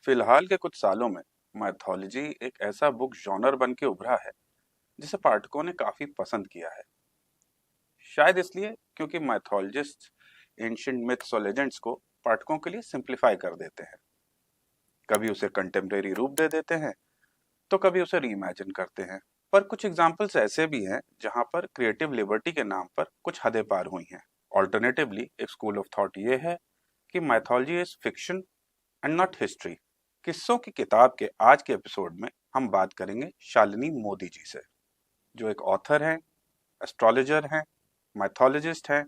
फिलहाल के कुछ सालों में माइथोलॉजी एक ऐसा बुक जॉनर बन के उभरा है जिसे पाठकों ने काफी पसंद किया है। शायद इसलिए क्योंकि माइथोलॉजिस्ट एंशिएंट मिथ्स और लेजेंड्स को पाठकों के लिए सिंप्लीफाई कर देते हैं। कभी उसे कंटेम्परेरी रूप दे देते हैं तो कभी उसे रीइमेजिन करते हैं। पर कुछ एग्जाम्पल्स ऐसे भी हैं जहां पर क्रिएटिव लिबर्टी के नाम पर कुछ हदें पार हुई हैं। ऑल्टरनेटिवली एक स्कूल ऑफ थॉट ये है कि mythology is fiction and not history. किस्सों की किताब के आज के एपिसोड में हम बात करेंगे शालिनी मोदी जी से, जो एक ऑथर हैं, एस्ट्रोलॉजर हैं, माइथोलॉजिस्ट हैं।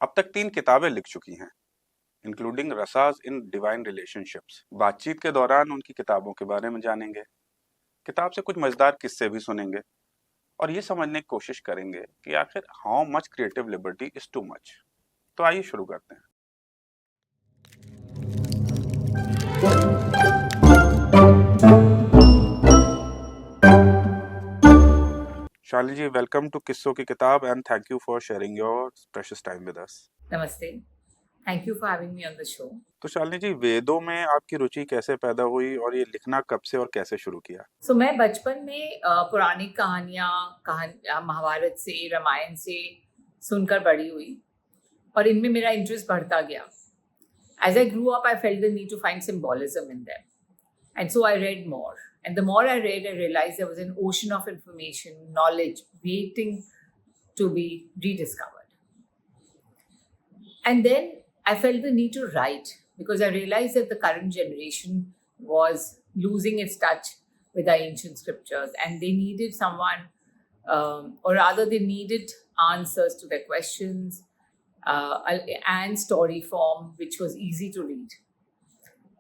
अब तक 3 किताबें लिख चुकी हैं, including rasas in divine relationships. बातचीत के दौरान उनकी किताबों के बारे में जानेंगे, किताब से कुछ मजेदार किस्से भी सुनेंगे और ये समझने की कोशिश करेंगे कि आखिर how much creative liberty is too much. तो आइए शुरू करते हैं। शालिनी जी, वेलकम टू किस्सों की किताब and thank you for sharing your precious time with us. नमस्ते, thank you for having me on the show. तो शालिनी जी, वेदों में आपकी रुचि कैसे पैदा हुई और ये लिखना कब से और कैसे शुरू किया? मैं बचपन में पौराणिक कहानियाँ महाभारत से, रामायण से सुनकर बड़ी हुई और इनमें मेरा इंटरेस्ट बढ़ता गया। As I grew up, I felt the need to find symbolism in them. And so I read more. And the more I read, I realized there was an ocean of information, knowledge, waiting to be rediscovered. And then I felt the need to write because I realized that the current generation was losing its touch with our ancient scriptures and they needed someone, or rather, they needed answers to their questions and story form, which was easy to read.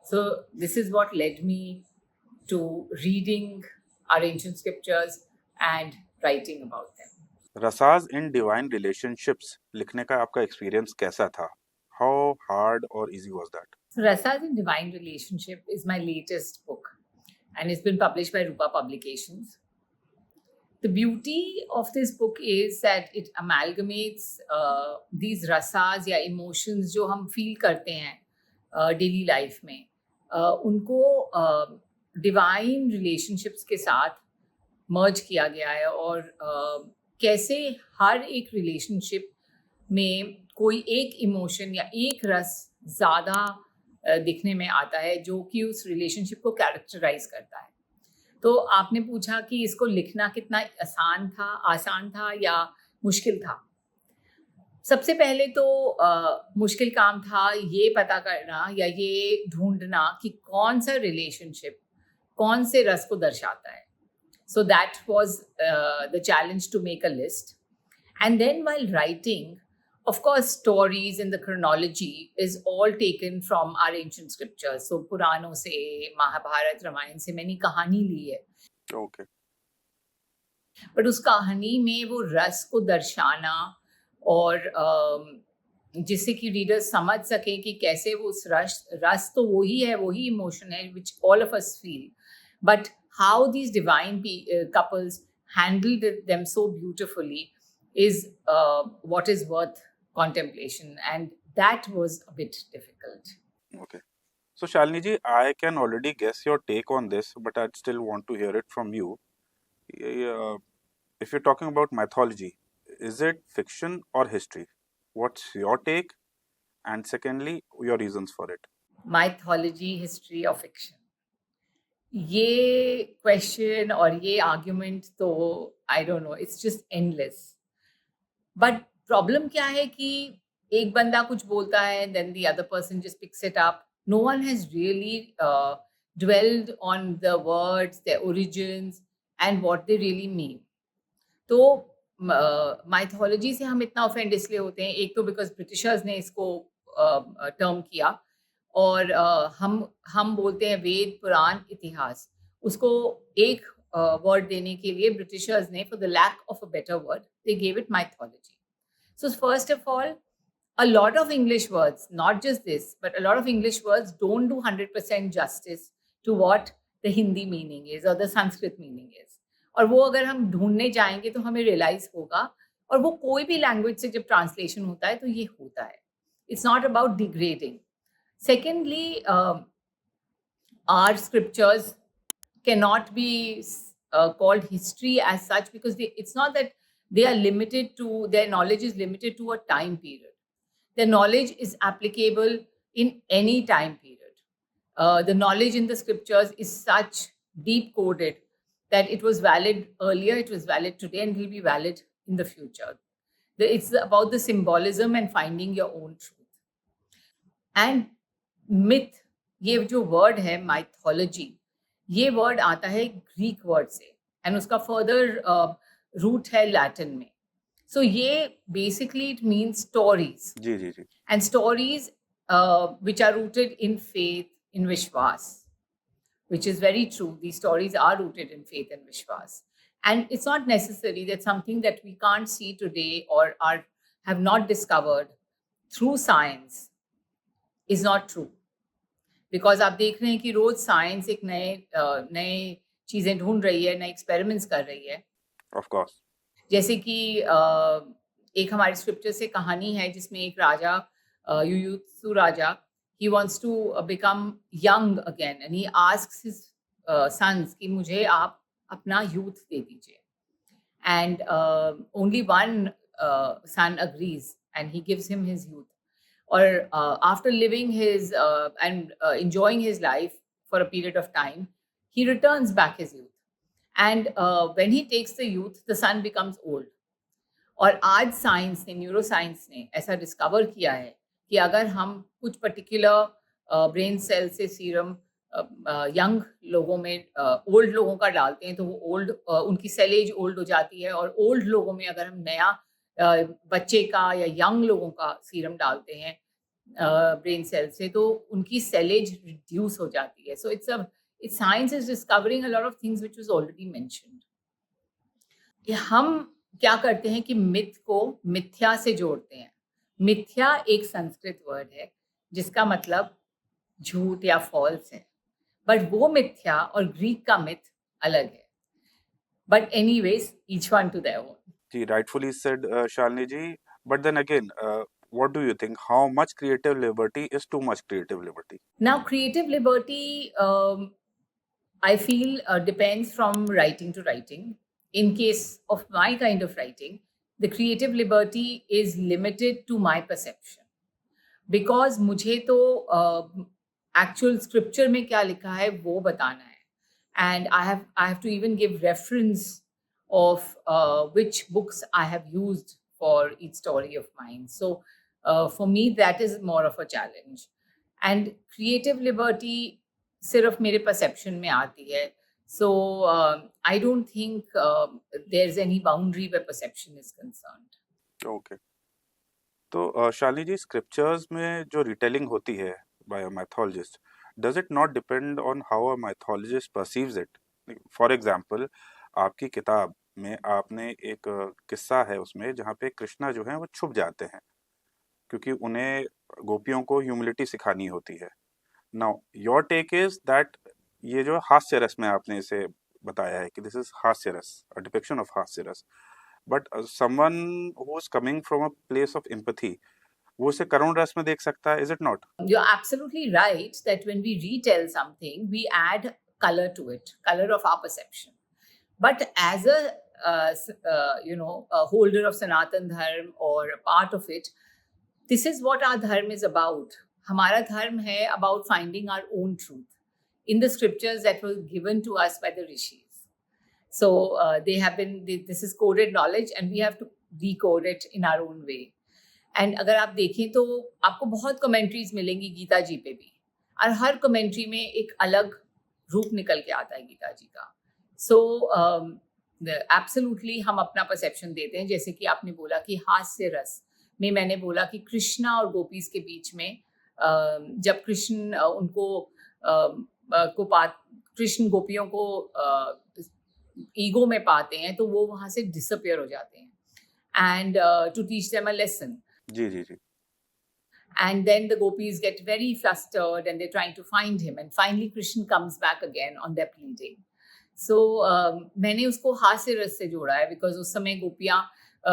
So, this is what led me to reading our ancient scriptures and writing about them. Rasas in divine relationships लिखने का आपका experience कैसा था? How hard और easy was that? So, Rasas in Divine Relationship is my latest book and it's been published by Rupa Publications. The beauty of this book is that it amalgamates these rasas या emotions जो हम feel करते हैं daily life में, उनको divine relationships के साथ merge किया गया है और कैसे हर एक relationship में कोई एक इमोशन या एक रस ज़्यादा दिखने में आता है जो कि उस रिलेशनशिप को कैरेक्टराइज करता है। तो आपने पूछा कि इसको लिखना कितना आसान था या मुश्किल था। सबसे पहले तो मुश्किल काम था ये पता करना या ये ढूंढना कि कौन सा रिलेशनशिप कौन से रस को दर्शाता है। So that was the challenge to make a list. And then while writing, of course, stories in the chronology is all taken from our ancient scriptures. So Puranos से, महाभारत, रामायण से मैंने कहानी ली है। Okay. But उस कहानी में वो रस को दर्शाना और जिससे कि रीडर समझ सके कि कैसे वो रस तो वही है, वही इमोशन है which all of us feel. But how these divine couples handled them so beautifully is what is worth contemplation, and that was a bit difficult. Okay. So Shalini ji, I can already guess your take on this, but I'd still want to hear it from you. If you're talking about mythology, is it fiction or history? What's your take? And secondly, your reasons for it. Mythology, history or fiction? ये question और ये argument तो I don't know, it's just endless. But problem क्या है कि एक बंदा कुछ बोलता है, then the other person just picks it up. No one has really dwelled on the words, their origins and what they really mean. तो mythology से हम इतना ऑफेंड इसलिए होते हैं, एक तो बिकॉज ब्रिटिशर्स ने इसको टर्म किया और हम बोलते हैं वेद, पुराण, इतिहास। उसको एक वर्ड देने के लिए ब्रिटिशर्स ने, for the lack of a better word, they gave it mythology. So first of all, a lot of English words, not just this, but a lot of English words don't do 100% justice to what the Hindi meaning is or the Sanskrit meaning is. और वो अगर हम ढूंढने जाएंगे तो हमें realise होगा, और वो कोई भी लैंग्वेज से जब ट्रांसलेशन होता है तो ये होता है. It's not about degrading. Secondly, our scriptures cannot be called history as such, because it's not that they are limited to, their knowledge is limited to a time period. Their knowledge is applicable in any time period. The knowledge in the scriptures is such deep coded that it was valid earlier, it was valid today, and will be valid in the future. It's about the symbolism and finding your own truth. And myth, ये जो word है mythology, ये word आता है Greek word से, and उसका further root है Latin में. सो ये बेसिकली इट मीन्स स्टोरीज. जी जी जी. And stories which are rooted in faith, in विश्वास, which is very true. These stories are rooted in faith and vishwas. And it's not necessary that something that we can't see today or have not discovered through science is not true. Because आप देख रहे हैं कि रोज science एक नए चीजें ढूंढ रही है, नए एक्सपेरिमेंट्स कर रही है. Of course. जैसे कि एक हमारे स्क्रिप्चर से कहानी है जिसमें एक राजा, युयुत्सु राजा, he wants to become young again and he asks his sons कि मुझे आप अपना youth दे दीजिए. And only one son agrees and he gives him his youth. Or after living his and enjoying his life for a period of time, he returns back his youth. And when he takes the youth, the son becomes old. और आज science ने, neuroscience ने ऐसा discover किया है कि अगर हम कुछ पर्टिकुलर ब्रेन सेल से सीरम यंग लोगों में ओल्ड लोगों का डालते हैं तो वो ओल्ड, उनकी सेल एज ओल्ड हो जाती है. और ओल्ड लोगों में अगर हम नया बच्चे का या यंग लोगों का सीरम डालते हैं ब्रेन सेल से तो उनकी सेल एज रिड्यूस हो जाती है. So it's science is discovering a lot of things which was already mentioned. हम क्या करते हैं कि मिथ को मिथ्या से जोड़ते हैं. मिथ्या एक संस्कृत वर्ड है जिसका मतलब झूठ या फॉल्स है, बट वो मिथ्या और ग्रीक का मिथ अलग है. But anyways, each one to their own. Ji, rightfully said, Shalini ji. But then again, what do you think? How much creative liberty is too much creative liberty? Now, creative liberty, I feel, depends from writing to writing. In case of my kind of writing, the creative liberty is limited to my perception. Because मुझे तो actual scripture में क्या लिखा है वो बताना है. And I have to even give reference of which books I have used for each story of mine. So for me, that is more of a challenge. And creative liberty सिर्फ मेरे perception में आती है. So I don't think there's any boundary where perception is concerned. Okay. तो शालिनी जी, scriptures में जो retelling होती है by a mythologist, does it not depend on how a mythologist perceives it? For example, आपकी किताब में आपने एक किस्सा है उसमें जहाँ पे कृष्णा जो है वो छुप जाते हैं क्योंकि उन्हें गोपियों को ह्यूमिलिटी सिखानी होती है. Now your take is that ये जो हास्य रस में आपने इसे बताया है कि दिस इज हास्य रस, अ डिपिक्शन ऑफ हास्य रस. But someone who is coming from a place of empathy, वो इसे करुण रस में देख सकता है. Is it not? You're absolutely right that when we retell something, we add color to it, color of our perception. But as a a holder of Sanatan Dharma or a part of it, this is what our dharma is about. हमारा धर्म है about finding our own truth in the scriptures that were given to us by the rishis. So this is coded knowledge and we have to decode it in our own way. And अगर आप देखें तो आपको बहुत commentaries मिलेंगी गीता जी पे भी, और हर कमेंट्री में एक अलग रूप निकल के आता है गीता जी का. सो एब्सोल्युटली हम अपना परसेप्शन देते हैं. जैसे कि आपने बोला कि हास्य रस में, मैंने बोला कि कृष्णा और गोपीज के बीच में जब कृष्ण कृष्ण गोपियों को ईगो में पाते हैं तो वो वहां से डिसअपियर हो जाते हैं, and to teach them a lesson. Ji ji ji. And then the gopis get very flustered and they're trying to find him, and finally Krishna comes back again on their pleading. So मैंने उसको हास्य रस से जोड़ा है because उस समय गोपियाँ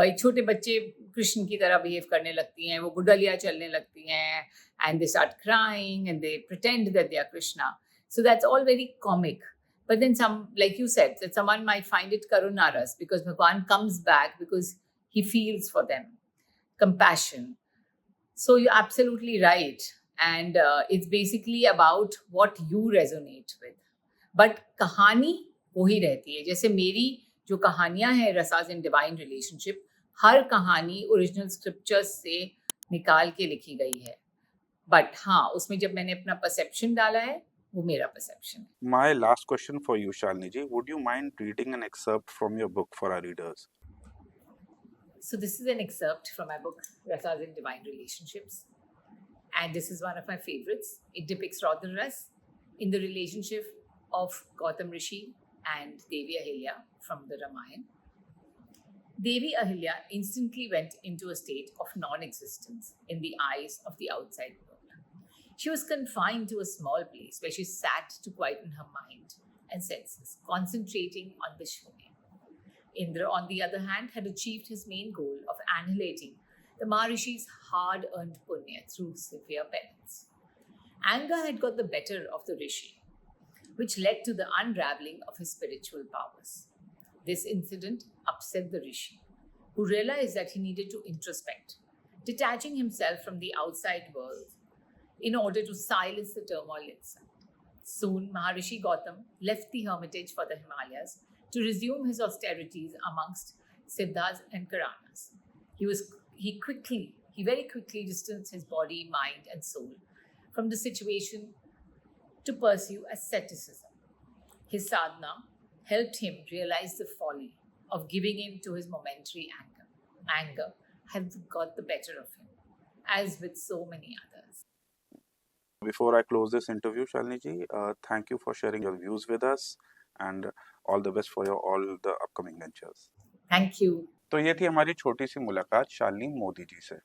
एक छोटे बच्चे कृष्ण की तरह बिहेव करने लगती हैं, वो गुडलिया चलने लगती हैं, and they start crying and they pretend that they are Krishna. So that's all very comic. But then some, like you said, that someone might find it karunaras because Bhagwan comes back because he feels for them, compassion. So you're absolutely right. And it's basically about what you resonate with. But कहानी वही रहती है. जैसे मेरी जो कहानियां हैं rasas in divine relationship, हर कहानी ओरिजिनल स्क्रिप्चर्स से निकाल के लिखी गई है. बट हाँ, उसमें जब मैंने अपना परसेप्शन डाला है, वो मेरा परसेप्शन है. My last question for you, Shalini ji, would you mind reading an excerpt from your book for our readers? So this is an excerpt from my book, Rasas in Divine Relationships. And this is one of my favorites. It depicts Raudarras in the relationship of Gautam Rishi and Devi Ahilya from the Ramayana. Devi Ahilya instantly went into a state of non-existence in the eyes of the outside world. She was confined to a small place where she sat to quieten her mind and senses, concentrating on the Shune. Indra, on the other hand, had achieved his main goal of annihilating the Maharishi's hard-earned punya through severe penance. Anger had got the better of the Rishi, which led to the unraveling of his spiritual powers. This incident upset the Rishi, who realized that he needed to introspect, detaching himself from the outside world in order to silence the turmoil inside. Soon, Maharishi Gautam left the hermitage for the Himalayas to resume his austerities amongst Siddhas and Puranas. He very quickly distanced his body, mind, and soul from the situation to pursue asceticism. His sadhana helped him realize the folly of giving in to his momentary anger. Anger had got the better of him, as with so many others. Before I close this interview, Shalini ji, thank you for sharing your views with us and all the best for your all the upcoming ventures. Thank you. तो ये थी हमारी छोटी सी मुलाकात शालिनी मोदी जी से.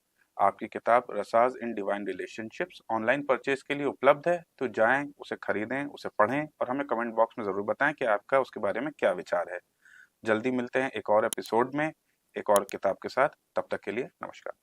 आपकी किताब रसास in divine relationships online purchase के लिए उपलब्ध है, तो जाएं, उसे खरीदें, उसे पढ़ें और हमें कमेंट बॉक्स में ज़रूर बताएं कि आपका उसके बारे में क्या विचार है. जल्दी मिलते हैं एक और एपिसोड में एक और किताब के साथ. तब तक के लिए नमस्कार.